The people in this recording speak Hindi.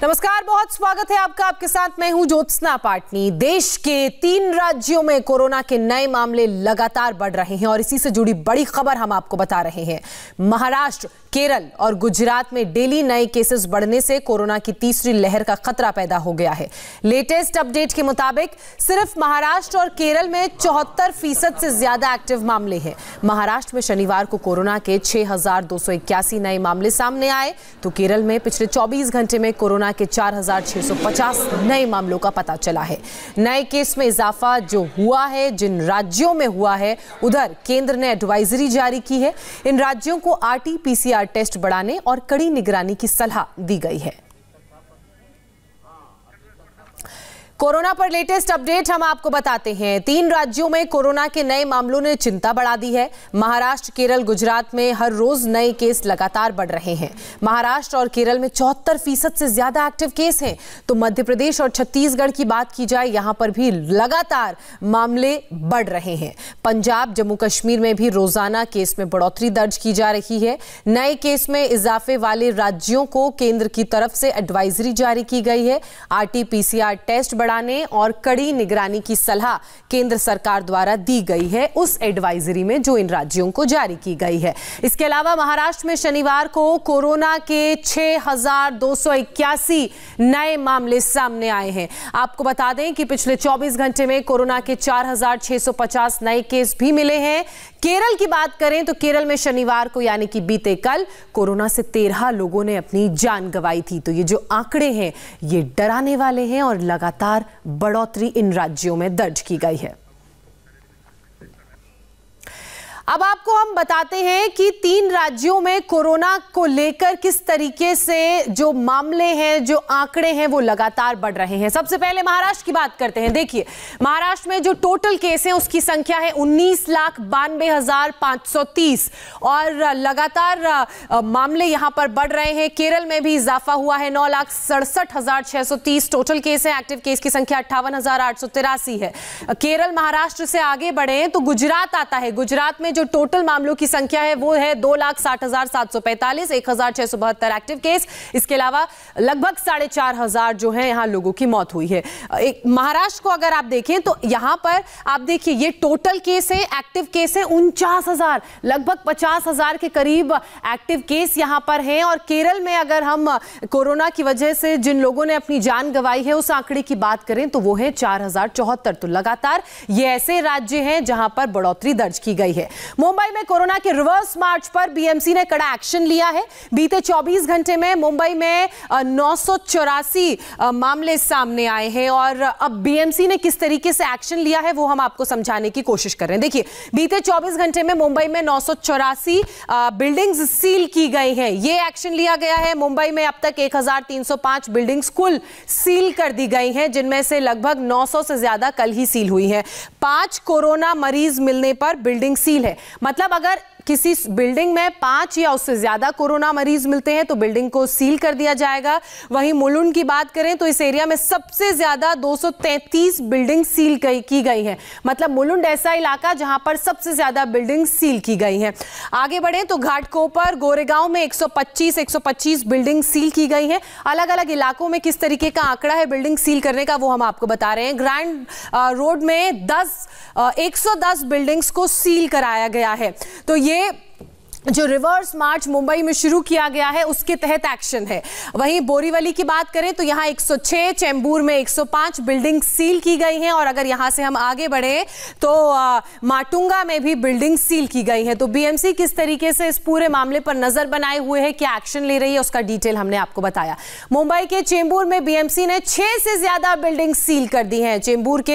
नमस्कार, बहुत स्वागत है आपका। आपके साथ मैं हूं ज्योत्सना पाटनी। देश के 3 राज्यों में कोरोना के नए मामले लगातार बढ़ रहे हैं और इसी से जुड़ी बड़ी खबर हम आपको बता रहे हैं। महाराष्ट्र, केरल और गुजरात में डेली नए केसेस बढ़ने से कोरोना की तीसरी लहर का खतरा पैदा हो गया है। लेटेस्ट अपडेट के मुताबिक सिर्फ महाराष्ट्र और केरल में 74% से ज्यादा एक्टिव मामले हैं। महाराष्ट्र में शनिवार को कोरोना के 6,281 नए मामले सामने आए, तो केरल में पिछले 24 घंटे में कोरोना के 4,650 नए मामलों का पता चला है। नए केस में इजाफा जो हुआ है, जिन राज्यों में हुआ है, उधर केंद्र ने एडवाइजरी जारी की है। इन राज्यों को RT-PCR टेस्ट बढ़ाने और कड़ी निगरानी की सलाह दी गई है। कोरोना पर लेटेस्ट अपडेट हम आपको बताते हैं। 3 राज्यों में कोरोना के नए मामलों ने चिंता बढ़ा दी है। महाराष्ट्र, केरल, गुजरात में हर रोज नए केस लगातार बढ़ रहे हैं। महाराष्ट्र और केरल में 74% से ज्यादा एक्टिव केस हैं। तो मध्य प्रदेश और छत्तीसगढ़ की बात की जाए, यहां पर भी लगातार मामले बढ़ रहे हैं। पंजाब, जम्मू कश्मीर में भी रोजाना केस में बढ़ोतरी दर्ज की जा रही है। नए केस में इजाफे वाले राज्यों को केंद्र की तरफ से एडवाइजरी जारी की गई है। RT-PCR टेस्ट बढ़ाने और कड़ी निगरानी की सलाह केंद्र सरकार द्वारा दी गई है उस एडवाइजरी में जो इन राज्यों को जारी की गई है। इसके अलावा महाराष्ट्र में शनिवार को कोरोना के 6,281 नए मामले सामने आए हैं। आपको बता दें कि पिछले 24 घंटे में कोरोना के 4,650 नए केस भी मिले हैं। केरल की बात करें तो केरल में शनिवार को यानी कि बीते कल कोरोना से 13 लोगों ने अपनी जान गंवाई थी। तो ये जो आंकड़े हैं ये डराने वाले हैं और लगातार बढ़ोतरी इन राज्यों में दर्ज की गई है। अब आपको हम बताते हैं कि 3 राज्यों में कोरोना को लेकर किस तरीके से जो मामले हैं, जो आंकड़े हैं वो लगातार बढ़ रहे हैं। सबसे पहले महाराष्ट्र की बात करते हैं। देखिए, महाराष्ट्र में जो टोटल केस हैं उसकी संख्या है 19,92,530 और लगातार मामले यहां पर बढ़ रहे हैं। केरल में भी इजाफा हुआ है। 9,67,630 टोटल केस है। एक्टिव केस की संख्या 58,883 है। केरल महाराष्ट्र से आगे बढ़े तो गुजरात आता है। गुजरात में जो टोटल मामलों की संख्या है वो है 2,60,745, 1,672 एक्टिव केस। इसके अलावा लगभग 4,500 जो है यहां लोगों की मौत हुई है। महाराष्ट्र को अगर आप देखें तो यहां पर आप देखिए ये टोटल केस है, एक्टिव केस है 49,000, लगभग 50,000 के करीब एक्टिव केस यहां पर हैं। और केरल में अगर हम कोरोना की वजह से जिन लोगों ने अपनी जान गंवाई है उस आंकड़े की बात करें तो वो है 4,074। तो लगातार ये ऐसे राज्य हैं जहां पर बढ़ोतरी दर्ज की गई है। मुंबई में कोरोना के रिवर्स मार्च पर BMC ने कड़ा एक्शन लिया है। बीते 24 घंटे में मुंबई में 984 मामले सामने आए हैं और अब BMC ने किस तरीके से एक्शन लिया है वो हम आपको समझाने की कोशिश कर रहे हैं। देखिए, बीते 24 घंटे में मुंबई में 984 बिल्डिंग्स सील की गई हैं। ये एक्शन लिया गया है। मुंबई में अब तक 1,305 बिल्डिंग्स कुल सील कर दी गई हैं, जिनमें से लगभग 900 से ज्यादा कल ही सील हुई हैं। 5 कोरोना मरीज मिलने पर बिल्डिंग सील है। मतलब अगर किसी बिल्डिंग में 5 या उससे ज्यादा कोरोना मरीज मिलते हैं तो बिल्डिंग को सील कर दिया जाएगा। वहीं मुलुंड की बात करें तो इस एरिया में सबसे ज्यादा 233 बिल्डिंग सील की गई हैं। मतलब मुलुंड ऐसा इलाका जहां पर सबसे ज्यादा बिल्डिंग सील की गई हैं। आगे बढ़े तो घाटकोपर, गोरेगांव में 125 बिल्डिंग सील की गई हैं। अलग अलग इलाकों में किस तरीके का आंकड़ा है बिल्डिंग सील करने का वो हम आपको बता रहे हैं। ग्रैंड रोड में 110 बिल्डिंग्स को सील कराया गया है। तो ये जो रिवर्स मार्च मुंबई में शुरू किया गया है उसके तहत एक्शन है। वहीं बोरीवली की बात करें तो यहां 106, चेंबूर में 105 बिल्डिंग सील की गई हैं। और अगर यहां से हम आगे बढ़े तो माटुंगा में भी बिल्डिंग सील की गई है। तो BMC किस तरीके से इस पूरे मामले पर नजर बनाए हुए है, क्या एक्शन ले रही है, उसका डिटेल हमने आपको बताया। मुंबई के चेंबूर में BMC ने 6 से ज्यादा बिल्डिंग सील कर दी हैं। चेंबूर के